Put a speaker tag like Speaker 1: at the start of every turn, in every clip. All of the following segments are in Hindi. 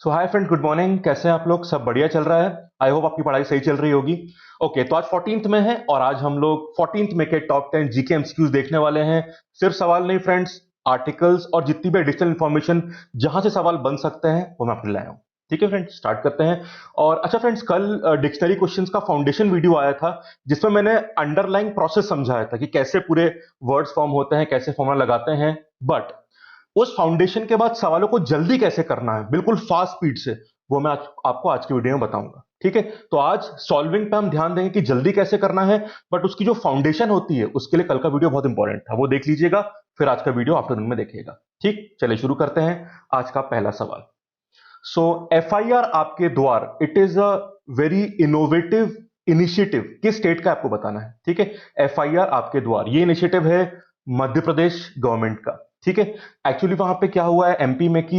Speaker 1: सो हाय फ्रेंड, गुड मॉर्निंग। कैसे हैं आप लोग? सब बढ़िया चल रहा है? आई होप आपकी पढ़ाई सही चल रही होगी। ओके, तो आज 14th में है और आज हम लोग 14th में के टॉप 10 जीके एमसीक्यूज देखने वाले हैं। सिर्फ सवाल नहीं फ्रेंड्स, आर्टिकल्स और जितनी भी एडिशनल इंफॉर्मेशन जहां से सवाल बन सकते हैं वो मैं आपके लिए लाया हूं। ठीक है फ्रेंड्स, स्टार्ट करते हैं। और अच्छा फ्रेंड्स, कल डिक्शनरी क्वेश्चंस का फाउंडेशन वीडियो आया था जिसमें मैंने अंडरलाइंग प्रोसेस समझाया था कि कैसे पूरे वर्ड्स फॉर्म होते हैं, कैसे फॉर्मूला लगाते हैं। बट उस फाउंडेशन के बाद सवालों को जल्दी कैसे करना है, बिल्कुल फास्ट स्पीड से, वो मैं आपको आज की वीडियो में बताऊंगा। ठीक है, तो आज सॉल्विंग पे हम ध्यान देंगे कि जल्दी कैसे करना है, बट उसकी जो फाउंडेशन होती है उसके लिए कल का वीडियो बहुत इंपॉर्टेंट था, वो देख लीजिएगा। फिर आज का वीडियो आफ्टरनून में देखिएगा। ठीक, चलिए शुरू करते हैं। आज का पहला सवाल। सो एफआईआर आपके द्वार, it is a very innovative initiative. किस स्टेट का आपको बताना है? ठीक है, एफआईआर आपके द्वार, ये इनिशिएटिव है मध्य प्रदेश गवर्नमेंट का। ठीक है, एक्चुअली वहां पे क्या हुआ है एमपी में कि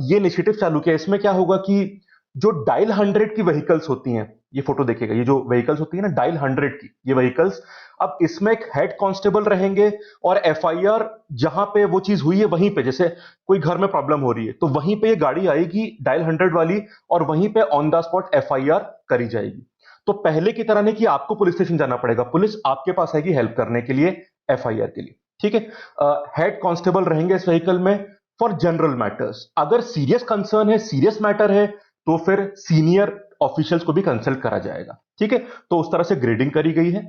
Speaker 1: ये इनिशिएटिव चालू किया। इसमें क्या होगा कि जो डायल 100 की व्हीकल्स होती हैं, ये फोटो देखिएगा, ये जो व्हीकल्स होती है ना डायल 100 की, ये व्हीकल्स, अब इसमें एक हेड कांस्टेबल रहेंगे और एफआईआर जहां पे वो चीज हुई है वहीं पे, जैसे कोई घर में प्रॉब्लम हो रही है तो वहीं पे ये गाड़ी आएगी डायल 100 वाली और वहीं पे ऑन द स्पॉट एफआईआर करी जाएगी। तो पहले की तरह नहीं कि आपको पुलिस स्टेशन जाना पड़ेगा, पुलिस आपके पास आएगी हेल्प करने के लिए एफआईआर के लिए। ठीक है, हेड कांस्टेबल रहेंगे इस व्हीकल में फॉर जनरल मैटर्स। अगर सीरियस कंसर्न है, सीरियस मैटर है, तो फिर सीनियर ऑफिशियल्स को भी कंसल्ट करा जाएगा। ठीक है, तो उस तरह से ग्रेडिंग करी गई है।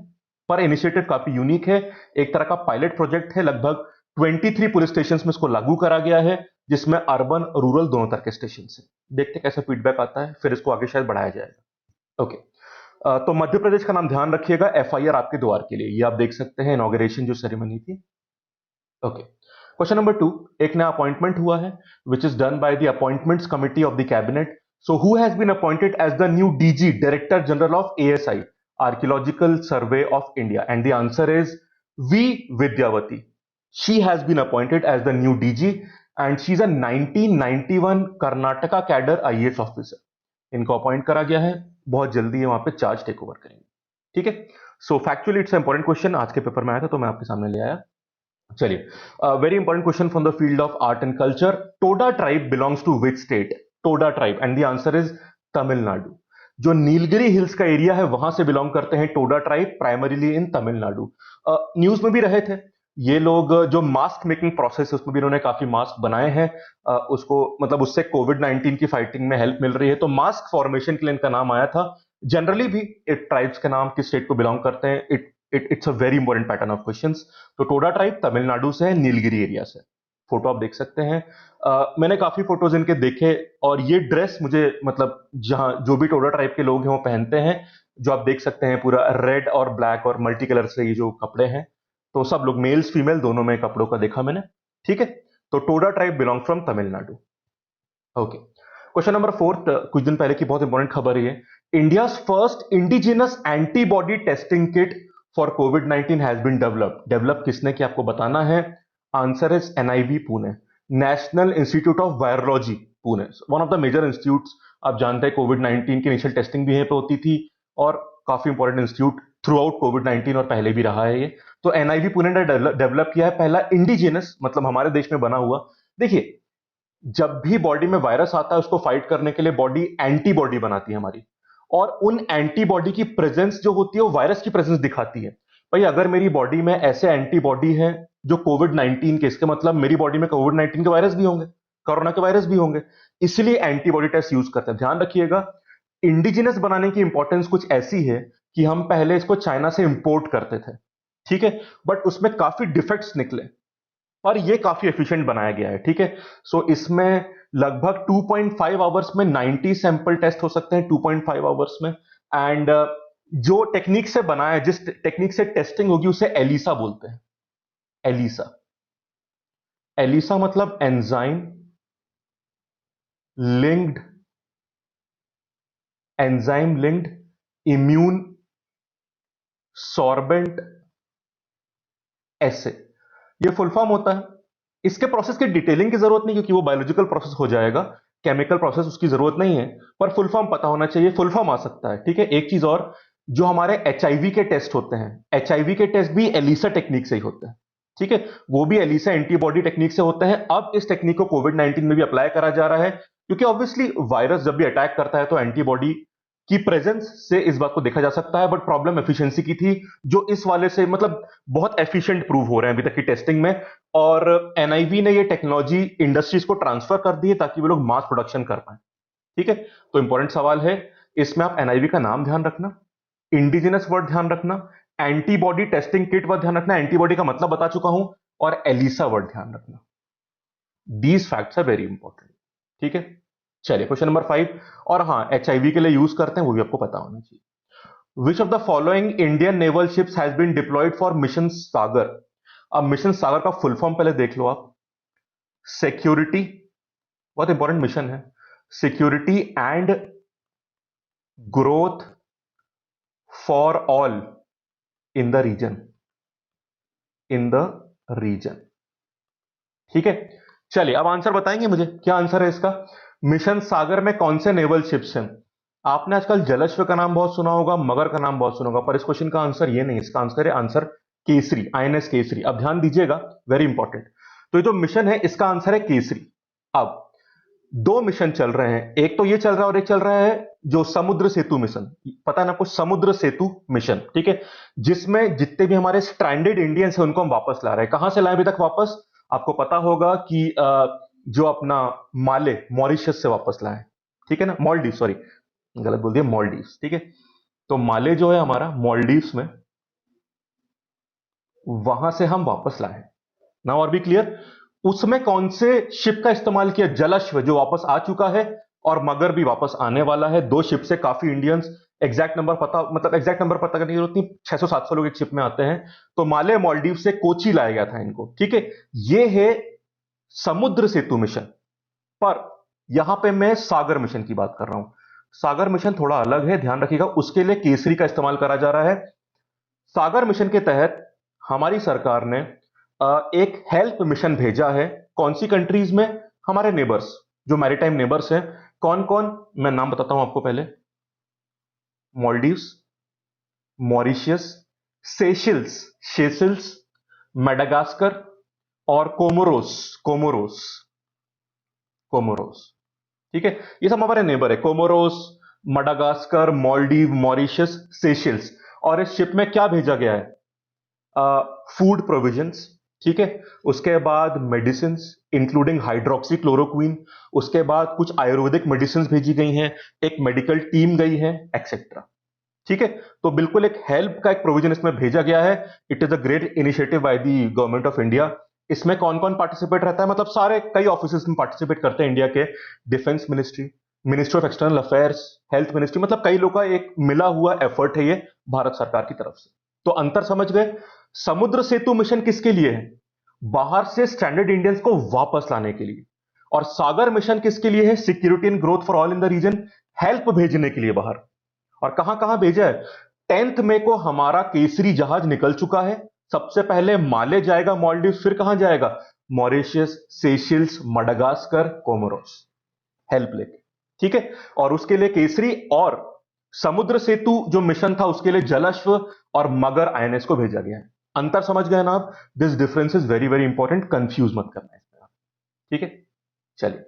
Speaker 1: पर इनिशिएटिव काफी यूनिक है, एक तरह का पायलट प्रोजेक्ट है। लगभग 23 पुलिस स्टेशन में इसको लागू करा गया है, जिसमें अर्बन रूरल दोनों तरह के स्टेशन है। देखते हैं कैसा फीडबैक आता है, फिर इसको आगे शायद बढ़ाया जाएगा। ओके, तो मध्य प्रदेश का नाम ध्यान रखिएगा एफआईआर आपके द्वार के लिए। ये आप देख सकते हैं इनॉग्रेशन जो सेरेमनी थी। Okay, question number 2। एक नया अपॉइंटमेंट हुआ है which is done by the appointments committee of the cabinet. So who has been appointed as the new DG, director general of ASI, archaeological survey of India? And the answer is V Vidyavati. She has been appointed as the new DG and she is a 1991 Karnataka cadre IAS officer. इनको अपॉइंट करा गया है, बहुत जल्दी ये वहां पे चार्ज टेक ओवर करेंगे। ठीक है, सो फैक्चुअली इट्स इंपॉर्टेंट क्वेश्चन, आज के पेपर में आया था तो मैं आपके सामने ले आया। चलिए, very important question from the field of art and culture. Toda tribe belongs to which state? Toda tribe, and the answer is Tamil Nadu. जो नीलगिरी हिल्स का एरिया है वहां से बिलोंग करते हैं Toda tribe, primarily in Tamil Nadu. News में भी रहे थे ये लोग। जो मास्क मेकिंग प्रोसेस है उसमें भी इन्होंने काफी मास्क बनाए हैं। उसको मतलब उससे कोविड-19 की फाइटिंग में हेल्प मिल रही है, तो मास्क फॉर्मेशन के लिए इनका नाम आया था। जनरली भी ट्राइब्स के नाम किस स्टेट को बिलोंग करते हैं, it's a very important pattern of questions. तो टोडा ट्राइब तमिलनाडु से है, नीलगिरी एरिया से। फोटो आप देख सकते हैं। मैंने काफी फोटोज इनके देखे और ये ड्रेस मुझे मतलब जहां जो भी टोडा ट्राइब के लोग हैं वो पहनते हैं, जो आप देख सकते हैं पूरा रेड और ब्लैक और मल्टी कलर से ये जो कपड़े हैं, तो सब लोग मेल्स फीमेल दोनों में कपड़ों का देखा मैंने। ठीक है, तो Toda tribe belong from Tamil Nadu. Okay, question number 4। कुछ दिन पहले की बहुत इंपॉर्टेंट खबर है। India first indigenous antibody testing kit for कोविड-19 हैज बीन डेवलप्ड। डेवलप किसने किया आपको बताना है। Answer is NIV Pune, national institute of virology Pune, one of the major institutes. आप जानते हैं कोविड-19 की इनिशियल टेस्टिंग भी यहीं पे होती थी और काफी इंपॉर्टेंट इंस्टीट्यूट थ्रू आउट कोविड-19 और पहले भी रहा है ये। तो एनआईवी पुणे ने डेवलप किया है पहला इंडिजिनस, मतलब हमारे देश में बना हुआ। देखिए, जब भी बॉडी में वायरस आता है उसको फाइट करने के लिए बॉडी एंटीबॉडी बनाती है हमारी, और उन एंटीबॉडी की प्रेजेंस जो होती है वो वायरस की प्रेजेंस दिखाती है। भाई अगर मेरी बॉडी में ऐसे एंटीबॉडी है जो कोविड-19 के, इसके मतलब मेरी बॉडी में कोविड-19 के वायरस भी होंगे, कोरोना के वायरस भी होंगे, इसलिए एंटीबॉडी टेस्ट यूज करते हैं। ध्यान रखिएगा, इंडिजिनस बनाने की इंपॉर्टेंस कुछ ऐसी है कि हम पहले इसको चाइना से इंपोर्ट करते थे। ठीक है, बट उसमें काफी डिफेक्ट्स निकले और ये काफी एफिशिएंट बनाया गया है। ठीक है, सो इसमें लगभग 2.5 आवर्स में 90 सैंपल टेस्ट हो सकते हैं, 2.5 आवर्स में। एंड जो टेक्निक से बना है, जिस टेक्निक से टेस्टिंग होगी उसे एलिसा बोलते हैं। एलिसा, एलिसा मतलब enzyme linked, enzyme linked immunosorbent assay, ये फुल फॉर्म होता है। इसके प्रोसेस की डिटेलिंग की जरूरत नहीं क्योंकि वो बायोलॉजिकल प्रोसेस हो जाएगा, केमिकल प्रोसेस उसकी जरूरत नहीं है, पर फुल फॉर्म पता होना चाहिए, फुल फॉर्म आ सकता है। ठीक है, एक चीज और, जो हमारे एचआईवी के टेस्ट होते हैं, एचआईवी के टेस्ट भी एलिसा टेक्निक से ही होते हैं। ठीक है, वो भी एलिसा एंटीबॉडी टेक्निक से होते हैं। अब इस टेक्निक को कोविड-19 में भी अप्लाई करा जा रहा है, क्योंकि ऑब्वियसली वायरस जब भी अटैक करता है तो एंटीबॉडी की प्रेजेंस से इस बात को देखा जा सकता है, बट प्रॉब्लम एफिशिएंसी की थी, जो इस वाले से मतलब बहुत एफिशिएंट प्रूव हो रहे हैं अभी तक की टेस्टिंग में। और एनआईवी ने ये टेक्नोलॉजी इंडस्ट्रीज को ट्रांसफर कर दी है ताकि वो लोग मास प्रोडक्शन कर पाए। ठीक है, तो इंपॉर्टेंट सवाल है, इसमें आप एनआईवी का नाम ध्यान रखना, इंडिजिनस वर्ड ध्यान रखना, एंटीबॉडी टेस्टिंग किट वर्ड ध्यान रखना, एंटीबॉडी का मतलब बता चुका हूं, और एलिसा वर्ड ध्यान रखना। These facts are very important. ठीक है, चलिए क्वेश्चन नंबर 5। और हाँ, एचआईवी के लिए यूज करते हैं वो भी आपको पता होना चाहिए। Which of the following Indian naval ships has been deployed for mission Sagar? अब मिशन सागर का फुल फॉर्म पहले देख लो आप। सिक्योरिटी, बहुत इंपॉर्टेंट मिशन है, security and growth for all in the region, in the region. ठीक है, चलिए अब आंसर बताएंगे मुझे, क्या आंसर है इसका? मिशन सागर में कौन से नेवल शिप्स हैं? आपने आजकल जलश्व का नाम बहुत सुना होगा, मगर का नाम बहुत सुना होगा, पर इस क्वेश्चन का आंसर ये नहीं, इसका आंसर है आंसर केसरी, आईएनएस केसरी। अब ध्यान दीजिएगा, वेरी इंपॉर्टेंट। तो ये जो मिशन है इसका आंसर है केसरी। अब दो मिशन चल रहे हैं, एक तो ये चल रहा है और एक चल रहा है जो समुद्र सेतु मिशन, पता है ना आपको, समुद्र सेतु मिशन। ठीक है, जिसमें जितने भी हमारे स्ट्रैंडेड इंडियंस हैं उनको हम वापस ला रहे हैं। कहां से लाए अभी तक वापस? आपको पता होगा कि जो अपना माले, मॉरिशस से वापस लाए। ठीक है ना, मॉलडीव, सॉरी गलत बोल दिया, मॉलडीव्स। ठीक है, तो माले जो है हमारा मॉलडीव्स में, वहां से हम वापस लाए। नाउ और भी क्लियर? उसमें कौन से शिप का इस्तेमाल किया? जलश्व जो वापस आ चुका है, और मगर भी वापस आने वाला है। दो शिप से काफी इंडियंस, एग्जैक्ट नंबर पता, मतलब एग्जैक्ट नंबर पता करने की जरूरत नहीं, 600-700 लोग एक शिप में आते हैं। तो माले मालदीव से कोची लाया गया था इनको। ठीक है, ये है समुद्र सेतु मिशन। पर यहां पे मैं सागर मिशन की बात कर रहा हूं। सागर मिशन थोड़ा अलग है, ध्यान रखिएगा, उसके लिए केसरी का इस्तेमाल करा जा रहा है। सागर मिशन के तहत हमारी सरकार ने एक हेल्प मिशन भेजा है। कौन सी कंट्रीज में? हमारे नेबर्स, जो मैरीटाइम नेबर्स हैं। कौन कौन, मैं नाम बताता हूं आपको पहले। मॉलडीव्स, मॉरिशियस, सेशल्स, शेसल्स, मेडागास्कर, और कोमोरोस, कोमोरोस, कोमोरोस। ठीक है, ये सब हमारे नेबर है, Comoros, Madagascar, Maldives, Mauritius, Seychelles. और इस शिप में क्या भेजा गया है? Food provisions. ठीक है, उसके बाद मेडिसिन इंक्लूडिंग हाइड्रोक्सी क्लोरोक्वीन, उसके बाद कुछ आयुर्वेदिक मेडिसिन भेजी गई हैं, एक मेडिकल टीम गई है, एक्सेट्रा। ठीक है, तो बिल्कुल एक हेल्प का एक प्रोविजन इसमें भेजा गया है। It is a great initiative by the government of India. इसमें कौन कौन पार्टिसिपेट रहता है? मतलब सारे, कई ऑफिस में पार्टिसिपेट करते हैं इंडिया के। Defence ministry, ministry of external affairs, health ministry, मतलब कई लोग का एक मिला हुआ एफर्ट है ये भारत सरकार की तरफ से। तो अंतर समझ गए? समुद्र सेतु मिशन किसके लिए है? बाहर से स्टैंडर्ड इंडियंस को वापस लाने के लिए। और सागर मिशन किसके लिए है? Security and growth for all in the region, help भेजने के लिए बाहर। और कहां कहां भेजा है? 10 मई को हमारा केसरी जहाज निकल चुका है। सबसे पहले माले जाएगा, मालदीव, फिर कहां जाएगा? Mauritius, Seychelles, Madagascar, Comoros, help लेके। ठीक है, और उसके लिए केसरी और समुद्र सेतु जो मिशन था उसके लिए जलश्व और मगर आईएनएस को भेजा गया है। अंतर समझ गए ना आप? This difference is very very important, confuse मत करना इसमें आप। ठीक है, चलिए,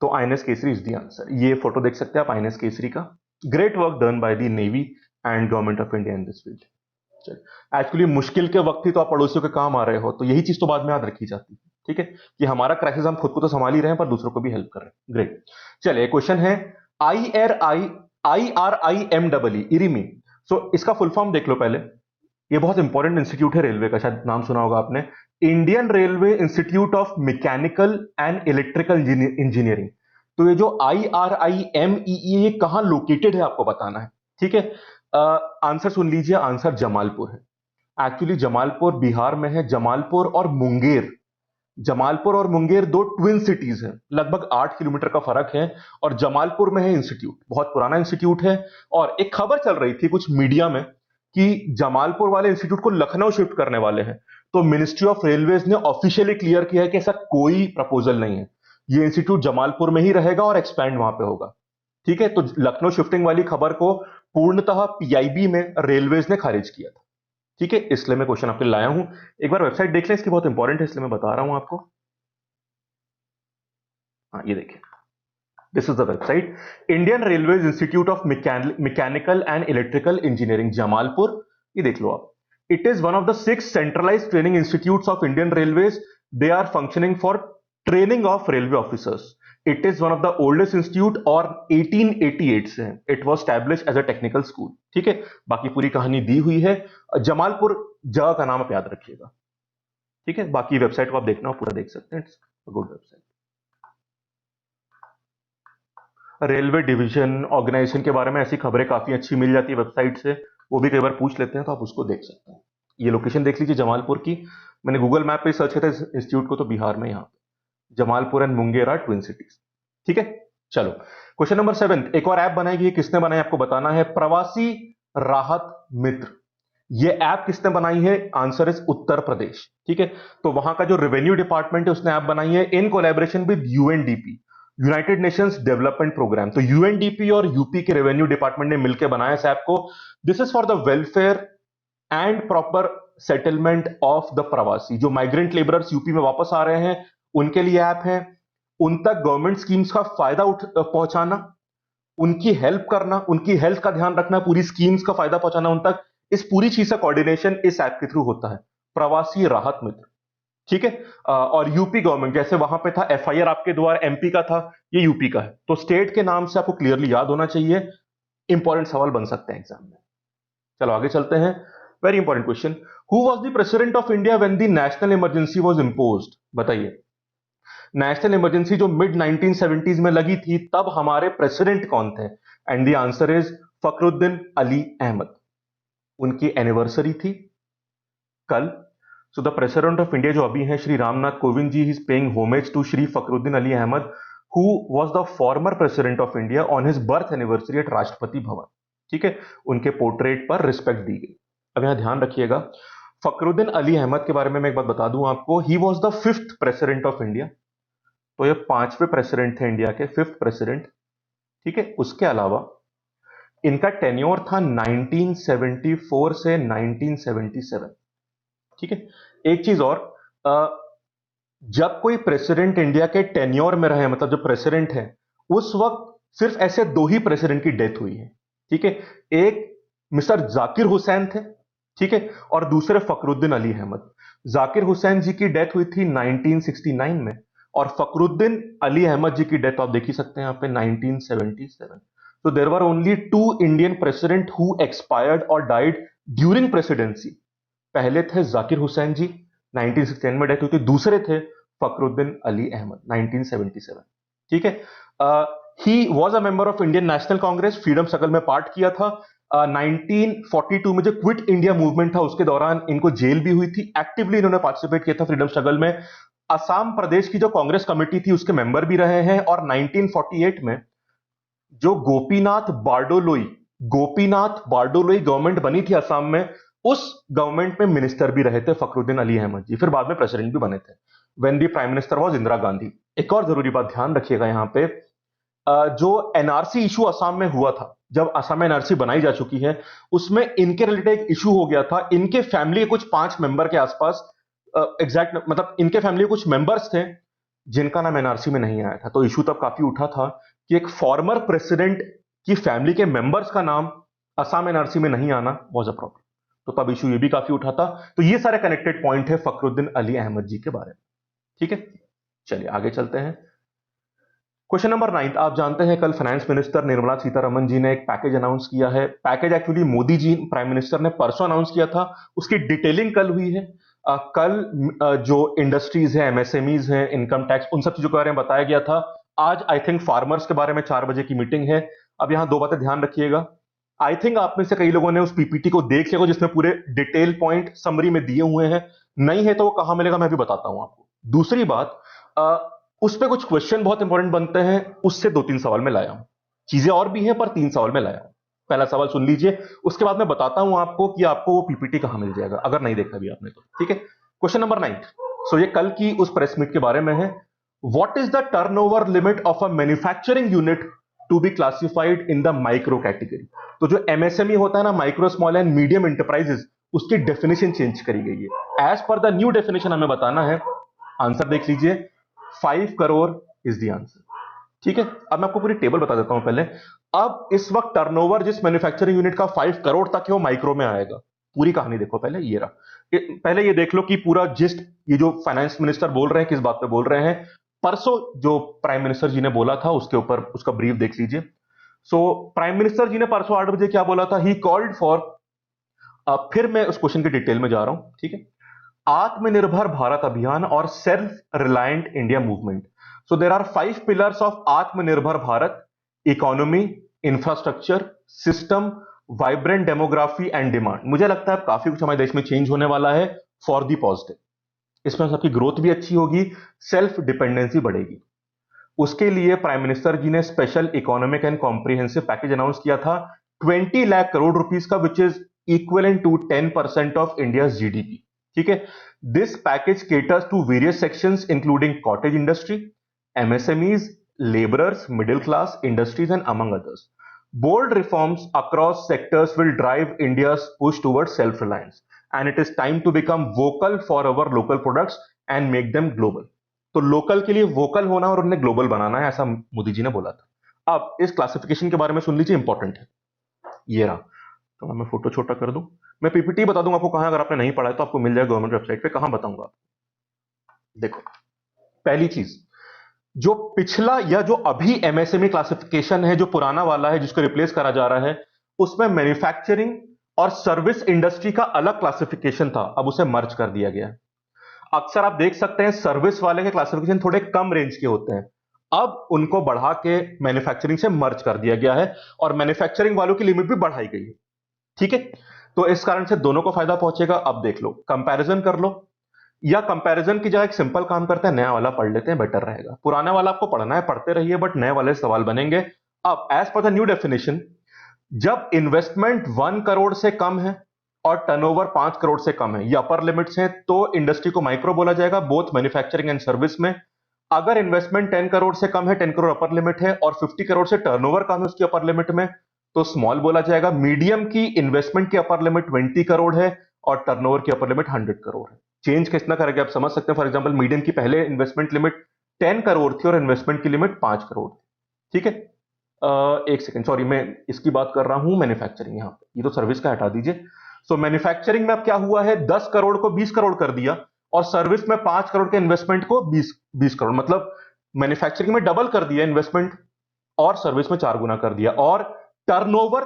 Speaker 1: तो INS Kesari is the answer. ये फोटो देख सकते हैं आप आईएनएस केसरी का। Great work done by the navy and government of India in this field. चलिए, एक्चुअली मुश्किल के वक्त ही तो आप पड़ोसियों के काम आ रहे हो, तो यही चीज तो बाद में याद रखी जाती है। ठीक है, कि हमारा क्राइसिस हम खुद को तो संभाल ही रहे हैं पर दूसरों को भी हेल्प कर रहे हैं। ग्रेट। चलिए, क्वेश्चन है IRIMEE, इरिमी। सो इसका फुल फॉर्म देख लो पहले। ये बहुत इंपॉर्टेंट इंस्टीट्यूट है रेलवे का, शायद नाम सुना होगा आपने, Indian railway institute of mechanical and electrical engineering. तो ये जो IRIMEE, ये कहां लोकेटेड है आपको बताना है। ठीक है, आंसर सुन लीजिए, आंसर जमालपुर है। एक्चुअली जमालपुर बिहार में है। जमालपुर और मुंगेर, जमालपुर और मुंगेर दो ट्विन सिटीज हैं, लगभग 8 किलोमीटर का फर्क है। और जमालपुर में है इंस्टीट्यूट, बहुत पुराना इंस्टीट्यूट है। और एक खबर चल रही थी कुछ मीडिया में कि जमालपुर वाले इंस्टीट्यूट को लखनऊ शिफ्ट करने वाले हैं। तो मिनिस्ट्री ऑफ रेलवेज ने ऑफिशियली क्लियर किया है कि ऐसा कोई प्रपोजल नहीं है, ये इंस्टीट्यूट जमालपुर में ही रहेगा और एक्सपैंड वहां पे होगा। ठीक है, तो लखनऊ शिफ्टिंग वाली खबर को पूर्णतः पीआईबी में रेलवेज ने खारिज किया था। ठीक है, इसलिए मैं क्वेश्चन आपके लिए लाया हूं। एक बार वेबसाइट देख लें, इसकी बहुत इंपॉर्टेंट है, इसलिए मैं बता रहा हूं आपको। हाँ, ये देखिए, this is the website, Indian railways institute of mechanical and electrical engineering Jamalpur. ये देख लो आप, it is one of the 6 centralised training institutes of Indian railways. They are functioning for training of railway officers. It is one of the oldest institute और 1888 से है। It was established as a technical school. ठीक है, बाकी पूरी कहानी दी हुई है। जमालपुर जगह का नाम आप याद रखिएगा। ठीक है, बाकी वेबसाइट को आप देखना, पूरा देख सकते हैं। It's good website. Railway division organisation के बारे में ऐसी खबरें काफी अच्छी मिल जाती है वेबसाइट से, वो भी कई बार पूछ लेते हैं, तो आप उसको देख सकते हैं। ये लोकेशन देख लीजिए जमालपुर की। मैंने गूगल मैप पे सर्च किया था इंस्टीट्यूट को, तो बिहार में यहाँ पे Jamalpur and Munger are twin cities. ठीक है, चलो क्वेश्चन नंबर 7। एक और ऐप बनाई गई, किसने बनाई आपको बताना है। प्रवासी राहत मित्र। ये ऐप किसने बनाई है? Answer is Uttar Pradesh. ठीक है, तो वहां का जो रेवेन्यू डिपार्टमेंट है उसने ऐप बनाई है in collaboration with UNDP, United Nations development programme. तो यूएनडीपी और यूपी के रेवेन्यू डिपार्टमेंट ने मिलकर बनाया इस ऐप को। This is for the welfare and proper settlement of the प्रवासी। जो माइग्रेंट लेबरर्स यूपी में वापस आ रहे हैं उनके लिए ऐप है। उन तक गवर्नमेंट स्कीम्स का फायदा पहुंचाना, उनकी हेल्प करना, उनकी हेल्थ का ध्यान रखना, पूरी स्कीम्स का फायदा पहुंचाना उन तक, इस पूरी चीज का कोऑर्डिनेशन इस ऐप के थ्रू होता है, प्रवासी राहत मित्र। ठीक है, और यूपी गवर्नमेंट, जैसे वहां पे था एफआईआर आपके द्वारा एमपी का था, ये यूपी का है। तो स्टेट के नाम से आपको क्लियरली याद होना चाहिए, इंपॉर्टेंट सवाल बन सकते हैं एग्जाम में। चलो आगे चलते हैं। Very important question, who was the president of India when the national emergency was imposed? बताइए, नेशनल इमरजेंसी जो मिड 1970s में लगी थी, तब हमारे प्रेसिडेंट कौन थे? And the answer is Fakhruddin Ali Ahmed. उनकी एनिवर्सरी थी कल। So the president of India जो अभी हैं Shri Ramnath Kovind ji, is paying homage to Shri Fakhruddin Ali Ahmed, who was the former president of India, on his birth anniversary at Rashtrapati Bhavan. ठीक है, उनके पोर्ट्रेट पर रिस्पेक्ट दी गई। अब यहां ध्यान रखिएगा, फखरुद्दीन अली अहमद के बारे में मैं एक बात बता दूं आपको, he was the 5th president of India. तो ये 5वें प्रेसिडेंट थे इंडिया के, 5th प्रेसिडेंट। ठीक है, उसके अलावा इनका टेन्योर था 1974 से 1977। ठीक है, एक चीज और, जब कोई प्रेसिडेंट इंडिया के टेन्योर में रहे, मतलब जो प्रेसिडेंट है, उस वक्त सिर्फ ऐसे 2 ही प्रेसिडेंट की डेथ हुई है। ठीक है, एक मिस्टर जाकिर हुसैन थे, ठीक है, और दूसरे फखरुद्दीन अली अहमद। जाकिर हुसैन जी की डेथ हुई थी 1969 में, और फखरुद्दीन अली अहमद जी की डेथ आप देख ही सकते हैं यहाँ पे 1977। तो there were only 2 Indian president who expired और डाइड ड्यूरिंग प्रेसिडेंसी। पहले थे जाकिर हुसैन जी, 1969 में डेथ हुई थी। दूसरे थे फखरुद्दीन अली अहमद, 1977। ठीक है, he was a member of Indian national Congress, freedom struggle में पार्ट किया था। 1942 में जो क्विट इंडिया मूवमेंट था उसके दौरान इनको जेल भी हुई थी। एक्टिवली इन्होंने पार्टिसिपेट किया था फ्रीडम स्ट्रगल में। असम प्रदेश की जो कांग्रेस कमेटी थी उसके मेंबर भी रहे हैं। और 1948 में जो गोपीनाथ बारडोलोई गवर्नमेंट बनी थी असम में, उस गवर्नमेंट में मिनिस्टर भी रहे थे फखरुद्दीन अली अहमद जी, फिर बाद में प्रेसिडेंट भी बने थे, when the prime minister was Indira Gandhi. एक और जरूरी बात ध्यान रखिएगा यहां पे, जो एनआरसी इशू असम में हुआ था, जब असम में एनआरसी बनाई जा चुकी है, उसमें इनके रिलेटेड एक इशू हो गया था। इनके फैमिली के कुछ 5 मेंबर के आसपास, एग्जैक्ट मतलब इनके फैमिली के कुछ मेंबर्स थे जिनका नाम एनआरसी में नहीं आया था। तो इशू तब काफी उठा था कि एक फॉर्मर प्रेसिडेंट की फैमिली के मेंबर्स का नाम असम एनआरसी में नहीं आना वाज अ प्रॉब्लम। तो तब इशू ये भी काफी उठा था। तो ये सारे कनेक्टेड पॉइंट है फखरुद्दीन अली अहमद जी के बारे में। ठीक है, चलिए आगे चलते हैं। क्वेश्चन नंबर 9, आप जानते हैं कल फाइनेंस मिनिस्टर निर्मला सीतारमन जी ने एक पैकेज अनाउंस किया है। Package actually Modi ji prime minister ने परसों अनाउंस किया था, उसकी डिटेलिंग कल हुई है। कल जो इंडस्ट्रीज है, एमएसएमईज है, इनकम टैक्स, उन सब चीजों के बारे में बताया गया था। आज आई थिंक फार्मर्स के बारे में 4 बजे की मीटिंग है। अब यहां 2 बातें ध्यान रखिएगा। आई थिंक आप में से कई लोगों ने उस पीपीटी को देख लिया जिसमें पूरे डिटेल पॉइंट समरी में दिए हुए हैं। नहीं है तो वो कहां मिलेगा मैं भी बताता हूं आपको। दूसरी बात, उस पर कुछ क्वेश्चन बहुत इंपॉर्टेंट बनते हैं, उससे 2-3 सवाल में लाया हूं। चीजें और भी हैं पर 3 सवाल में लाया हूं। पहला सवाल सुन लीजिए, उसके बाद मैं बताता हूं आपको कि आपको वो पीपीटी कहां मिल जाएगा, अगर नहीं देखा भी आपने तो। ठीक है, क्वेश्चन नंबर 9, सो ये कल की उस प्रेस मीट के बारे में है। What is the turnover limit of a manufacturing unit to be classified in the micro category? तो जो एमएसएमई होता है ना, micro small and medium enterprises, उसकी डेफिनेशन चेंज करी गई है। As per the new definition हमें बताना है। आंसर देख लीजिए, 5 करोड़ इज द आंसर। ठीक है, अब मैं आपको पूरी टेबल बता देता हूं पहले। अब इस वक्त टर्नओवर जिस मैन्युफैक्चरिंग यूनिट का 5 करोड़ तक है वो माइक्रो में आएगा। पूरी कहानी देखो पहले, ये रहा। पहले ये देख लो कि पूरा जिस्ट, ये जो फाइनेंस मिनिस्टर बोल रहे हैं किस बात पे बोल रहे हैं। परसों जो प्राइम मिनिस्टर जी ने बोला था उसके ऊपर उसका ब्रीफ देख लीजिए। सो प्राइम मिनिस्टर जी ने परसों 8 बजे क्या बोला था, ही कॉल्ड फॉर, फिर मैं उस क्वेश्चन की डिटेल में जा रहा हूं, ठीक है। आत्मनिर्भर भारत अभियान और self reliant India movement. So there are 5 pillars of Aatmanirbhar Bharat: economy, infrastructure, system, vibrant demography and demand. मुझे लगता है काफी कुछ हमारे देश में चेंज होने वाला है फॉर दी पॉजिटिव। इसमें सबकी ग्रोथ भी अच्छी होगी, सेल्फ डिपेंडेंसी बढ़ेगी। उसके लिए प्राइम मिनिस्टर जी ने special economic and comprehensive package announce किया था 20 लाख करोड़ रुपीस का, which is equivalent to 10% of India GDP. ठीक है, this package caters to various sections including cottage industry, MSMEs, laborers, middle class, industries, and among others. Bold reforms across sectors will drive India's push towards self-reliance. And it is time to become vocal for our local products and make them global. तो लोकल के लिए वोकल होना और उन्हें ग्लोबल बनाना है, ऐसा मोदी जी ने बोला था। अब इस क्लासिफिकेशन के बारे में सुन लीजिए, इंपॉर्टेंट है। ये रहा, तो मैं फोटो छोटा कर दूं, मैं पीपीटी बता दूंगा आपको कहां, अगर आपने नहीं पढ़ा है तो आपको मिल जाएगा गवर्नमेंट वेबसाइट पे, कहां बताऊंगा। देखो, पहली चीज, जो पिछला या जो अभी एमएसएमई क्लासिफिकेशन है, जो पुराना वाला है जिसको रिप्लेस करा जा रहा है, उसमें मैन्युफैक्चरिंग और सर्विस इंडस्ट्री का अलग क्लासिफिकेशन था, अब उसे मर्ज कर दिया गया। अक्सर आप देख सकते हैं सर्विस वाले के क्लासिफिकेशन थोड़े कम रेंज के होते हैं, अब उनको बढ़ा के मैन्युफैक्चरिंग से मर्ज कर दिया गया है और मैन्युफैक्चरिंग वालों की लिमिट भी बढ़ाई गई है। ठीक है, तो इस कारण से दोनों को फायदा पहुंचेगा। अब देख लो, कंपैरिजन कर लो, या कंपैरिजन की जगह एक सिंपल काम करते हैं, नया वाला पढ़ लेते हैं, बेटर रहेगा। पुराना वाला आपको पढ़ना है, पढ़ते रहिए, बट नए वाले सवाल बनेंगे। अब as per the new definition, जब इन्वेस्टमेंट 1 करोड़ से कम है और टर्नओवर 5 करोड़ से कम है, ये अपर लिमिट्स हैं, तो इंडस्ट्री को माइक्रो बोला जाएगा, बोथ मैन्युफैक्चरिंग एंड सर्विस में। अगर इन्वेस्टमेंट 10 करोड़ से कम है, 10 करोड़ अपर लिमिट है, और 50 करोड़ से टर्नओवर कम है उसकी अपर लिमिट में, तो स्मॉल बोला जाएगा। मीडियम की इन्वेस्टमेंट की अपर लिमिट 20 करोड़ है और टर्नओवर की अपर लिमिट 100 करोड़ है। चेंज कितना करेंगे आप समझ सकते हैं। फॉर एग्जांपल, मीडियम की पहले इन्वेस्टमेंट लिमिट 10 करोड़ थी और इन्वेस्टमेंट की लिमिट 5 करोड़ थी। ठीक है, एक सेकंड, सॉरी, मैं इसकी बात कर रहा हूं मैन्युफैक्चरिंग, यहां पे ये तो सर्विस का हटा दीजिए। सो मैन्युफैक्चरिंग में अब क्या हुआ है, 10 करोड़ को 20 करोड़ कर दिया और सर्विस में 5 करोड़ के इन्वेस्टमेंट को 20 करोड़, मतलब मैन्युफैक्चरिंग में डबल कर दिया इन्वेस्टमेंट और सर्विस में 4 गुना कर दिया। और टर्नओवर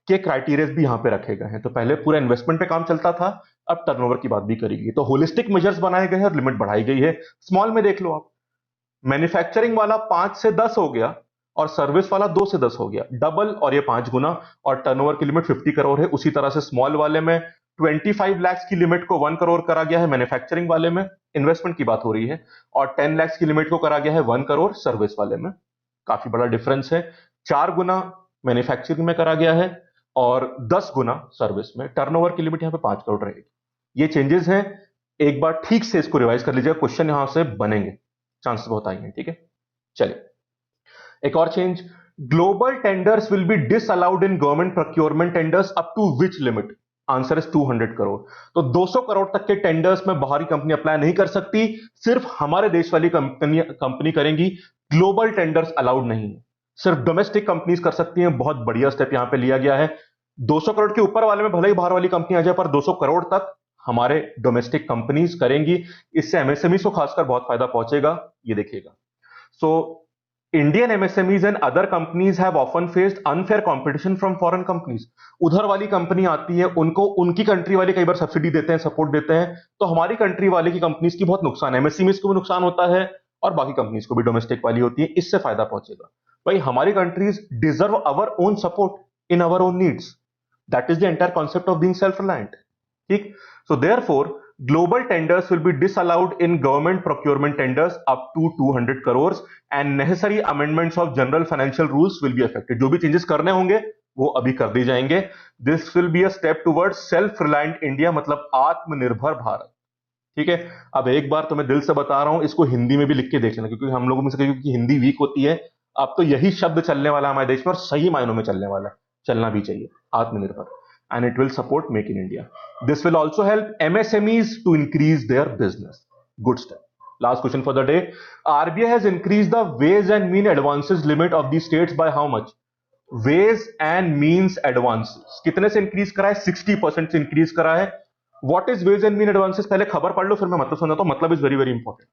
Speaker 1: के क्राइटेरिया भी यहां पे रखे गए हैं। तो पहले पूरा इन्वेस्टमेंट पे काम चलता था, अब टर्नओवर की बात भी करेगी। तो होलिस्टिक मेजर्स बनाए गए हैं और लिमिट बढ़ाई गई है। स्मॉल में देख लो आप, मैन्युफैक्चरिंग वाला 5 से 10 हो गया और सर्विस वाला 2 से 10 हो गया, डबल, और ये 5 गुना। और टर्नओवर की लिमिट 50 करोड़ है। उसी तरह से स्मॉल वाले में 25 लाख की लिमिट को 1 करोड़ करा गया है मैन्युफैक्चरिंग वाले में, इन्वेस्टमेंट की बात हो रही है, और 10 लाख की लिमिट को करा गया है 1 करोड़ सर्विस वाले में। काफी बड़ा डिफरेंस है, 4 गुना मैन्युफैक्चरिंग में करा गया है और 10 गुना सर्विस में। टर्नओवर की लिमिट यहां पे 5 करोड़ रहेगी। ये चेंजेस हैं, एक बार ठीक से इसको रिवाइज कर लीजिएगा, क्वेश्चन यहां से बनेंगे, चांसेस बहुत आई हैं। ठीक है, चलिए एक और change, global tenders will be disallowed in government procurement tenders up to which limit, answer is 200 crore. तो 200 करोड़ तक के टेंडर्स में बाहरी कंपनी अप्लाई नहीं कर सकती, सिर्फ हमारे देश वाली कंपनी करेंगी। ग्लोबल टेंडर्स अलाउड नहीं है, सिर्फ डोमेस्टिक कंपनीज कर सकती हैं। बहुत बढ़िया स्टेप यहां पे लिया गया है। 200 करोड़ के ऊपर वाले में भले ही बाहर वाली कंपनी आ जाए, पर 200 करोड़ तक हमारे डोमेस्टिक कंपनीज करेंगी। इससे एमएसएमई को खासकर बहुत फायदा पहुंचेगा, ये देखिएगा। So Indian MSMEs and other companies have often faced unfair competition from foreign companies. उधर वाली कंपनी आती है, उनको उनकी कंट्री वाले कई बार सब्सिडी देते हैं, सपोर्ट देते हैं, तो हमारी कंट्री वाले की कंपनीज की बहुत नुकसान है। एमएसएमईज को भी नुकसान होता है और बाकी कंपनीज को भी, डोमेस्टिक वाली होती है, इससे फायदा पहुंचेगा। भाई हमारी countries deserve our own support in our own needs, that is the entire concept of being self reliant. ठीक, so therefore global tenders will be disallowed in government procurement tenders up to 200 crores and necessary amendments of general financial rules will be affected। जो भी चेंजेस करने होंगे वो अभी कर दिए जाएंगे। This will be a step towards self reliant India, मतलब आत्मनिर्भर भारत। ठीक है, अब एक बार तो मैं दिल से बता रहा हूं, इसको हिंदी में भी लिख के देख लेना, क्योंकि हम लोगों में से क्योंकि हिंदी वीक होती है, अब तो यही शब्द चलने वाला हमारे देश में, और सही मायनों में चलने वाला, चलना भी चाहिए, आत्मनिर्भर। And it will support Make in India. This will also help MSMEs to increase their business. Good step. Last question for the day, RBI has increase the ways and mean advances limit of the states by how much? Ways and means advances कितने से इंक्रीज करा है? 60% से इंक्रीज करा है। What is ways and mean advances? पहले खबर पढ़ लो फिर मैं मतलब समझाता हूं। मतलब is very very important.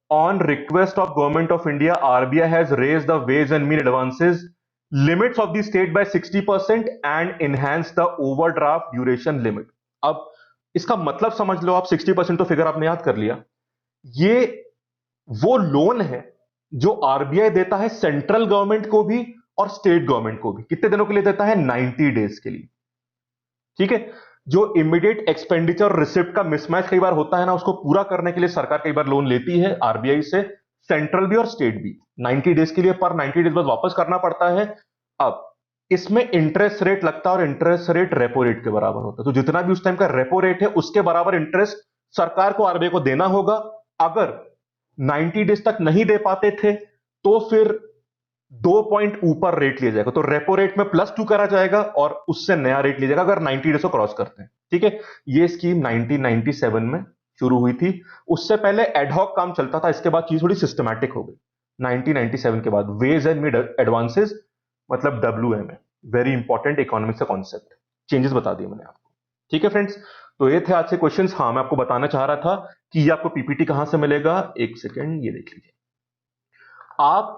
Speaker 1: On request of Government of India, RBI has raised the wage and mean advances limits of the state by 60% and enhanced the overdraft duration limit. अब इसका मतलब समझ लो आप, 60% तो फिगर आपने याद कर लिया। ये वो लोन है जो आरबीआई देता है सेंट्रल गवर्नमेंट को भी और स्टेट गवर्नमेंट को भी। कितने दिनों के लिए देता है? 90 डेज के लिए। ठीक है। जो इमीडिएट एक्सपेंडिचर और रिसिप्ट का मिसमैच कई बार होता है ना, उसको पूरा करने के लिए सरकार कई बार लोन लेती है आरबीआई से, सेंट्रल भी और स्टेट भी, 90 डेज के लिए, पर 90 डेज बाद वापस करना पड़ता है। अब इसमें इंटरेस्ट रेट लगता है और इंटरेस्ट रेट रेपो रेट के बराबर होता है। तो जितना भी उस टाइम का रेपो रेट है उसके बराबर इंटरेस्ट सरकार को आरबीआई को देना होगा। अगर 90 डेज तक नहीं दे पाते थे तो फिर 2 पॉइंट ऊपर रेट लिया जाएगा। तो रेपो रेट में +2 करा जाएगा और उससे नया रेट लिया जाएगा अगर 90 डेज को क्रॉस करते हैं। ठीक है। ये स्कीम 1997 में शुरू हुई थी। उससे पहले एडहॉक काम चलता था, इसके बाद चीज थोड़ी सिस्टमैटिक हो गई 1997 के बाद। वेज एंड मीन एडवांसेस मतलब WMA, वेरी इंपॉर्टेंट इकोनॉमिक्स का कॉन्सेप्ट। चेंजेस बता दिए मैंने आपको। ठीक है फ्रेंड्स, तो ये थे आज से क्वेश्चंस। हाँ, मैं आपको बताना चाह रहा था कि ये आपको पीपीटी कहां से मिलेगा। एक सेकेंड, ये देख लीजिए। आप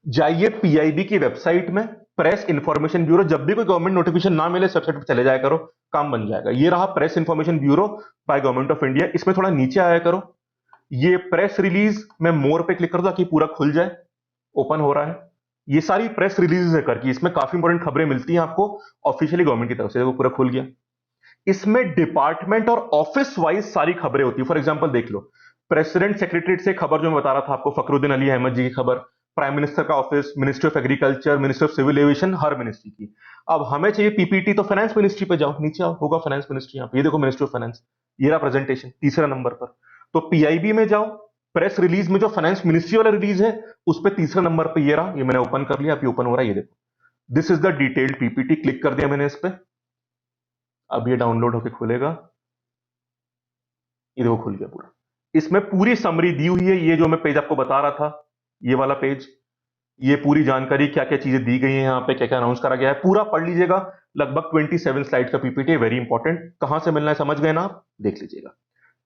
Speaker 1: जाइए पीआईबी की वेबसाइट में, प्रेस इंफॉर्मेशन ब्यूरो। जब भी कोई गवर्नमेंट नोटिफिकेशन ना मिले वेबसाइट पर चले जाया करो, काम बन जाएगा। ये रहा press information bureau by government of India. इसमें थोड़ा नीचे आया करो, ये प्रेस रिलीज में मोर पे क्लिक कर दो ताकि पूरा खुल जाए। ओपन हो रहा है। ये सारी प्रेस रिलीज है करके, इसमें काफी इंपॉर्टेंट खबरें मिलती हैं आपको ऑफिशियली गवर्नमेंट की तरफ से। वो पूरा खुल गया। इसमें डिपार्टमेंट और ऑफिस वाइज सारी खबरें होती है। फॉर एग्जांपल देख लो, प्रेसिडेंट सेक्रेटरीट से खबर जो मैं बता रहा था आपको, फखरुद्दीन अली अहमद जी की खबर, प्राइम मिनिस्टर का office, ministry of agriculture, ministry of civil aviation, हर मिनिस्ट्री की। अब हमें चाहिए पीपीटी, तो फाइनेंस मिनिस्ट्री पे जाओ, नीचे आओ, होगा फाइनेंस मिनिस्ट्री। यहाँ पे ये देखो, मिनिस्ट्री ऑफ फाइनेंस, ये रहा प्रेजेंटेशन तीसरा नंबर पर। तो पीआईबी में जाओ, प्रेस रिलीज में जो फाइनेंस मिनिस्ट्री वाला रिलीज है उस पर तीसरे नंबर पर ये रहा। ये मैंने ओपन कर लिया, अभी ओपन हो रहा है, ये देखो, this is the detailed PPT. Click कर दिया मैंने इस पर, अब ये डाउनलोड होकर खुलेगा। ये देखो खुल गया पूरा। इसमें पूरी समरी दी हुई है। ये जो मैं पेज आपको बता रहा था, ये वाला पेज, ये पूरी जानकारी, क्या क्या चीजें दी गई हैं यहाँ पे, क्या क्या अनाउंस करा गया है, पूरा पढ़ लीजिएगा। लगभग 27 स्लाइड का पीपीटी, वेरी इंपॉर्टेंट। कहां से मिलना है समझ गए ना आप, देख लीजिएगा।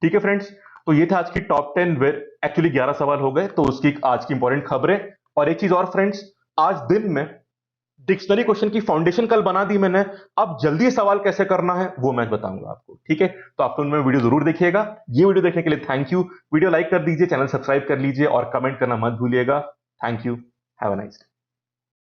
Speaker 1: ठीक है फ्रेंड्स, तो ये था आज की टॉप 10। एक्चुअली 11 सवाल हो गए, तो उसकी आज की इंपॉर्टेंट खबरें। और एक चीज और फ्रेंड्स, आज दिन में डिक्शनरी क्वेश्चन की फाउंडेशन कल बना दी मैंने। अब जल्दी सवाल कैसे करना है वो मैं बताऊंगा आपको। ठीक है, तो आप में वीडियो जरूर देखिएगा। ये वीडियो देखने के लिए थैंक यू। वीडियो लाइक कर दीजिए, चैनल सब्सक्राइब कर लीजिए और कमेंट करना मत भूलिएगा। Thank you, have a nice day.